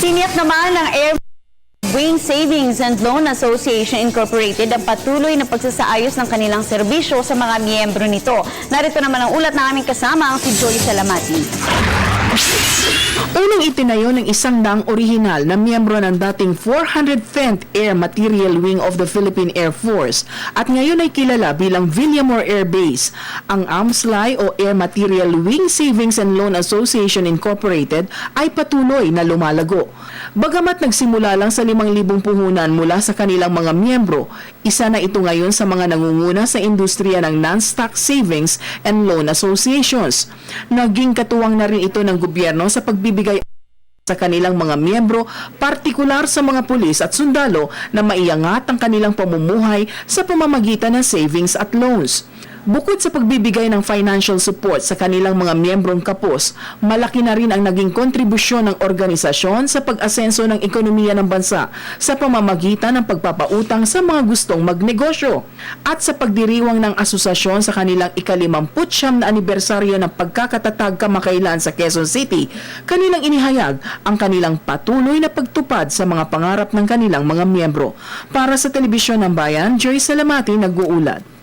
Tiniyak naman ng Wing Savings and Loan Association Incorporated ang patuloy na pagsasaayos ng kanilang serbisyo sa mga miyembro nito. Narito naman ang ulat na aming kasama, ang si Joy Salamati. Unang itinayo ng isang daang orihinal na miyembro ng dating 410th Air Material Wing of the Philippine Air Force at ngayon ay kilala bilang Villamor Air Base. Ang AMSLI o Air Material Wing Savings and Loan Association Incorporated ay patuloy na lumalago. Bagamat nagsimula lang sa 5,000 puhunan mula sa kanilang mga miyembro, isa na ito ngayon sa mga nangunguna sa industriya ng non-stock savings and loan associations. Naging katuwang na rin ito ng gobyerno sa pagbibigay sa kanilang mga miyembro, partikular sa mga pulis at sundalo na maiangat ang kanilang pamumuhay sa pamamagitan ng savings at loans. Bukod sa pagbibigay ng financial support sa kanilang mga miyembrong kapos, malaki na rin ang naging kontribusyon ng organisasyon sa pag-asenso ng ekonomiya ng bansa sa pamamagitan ng pagpapautang sa mga gustong magnegosyo at sa pagdiriwang ng asosasyon sa kanilang ika-59 na anibersaryo ng pagkakatatag kamakailan sa Quezon City. Kanilang inihayag ang kanilang patuloy na pagtupad sa mga pangarap ng kanilang mga miyembro. Para sa Telebisyon ng Bayan, Joy Salamati nag-uulat.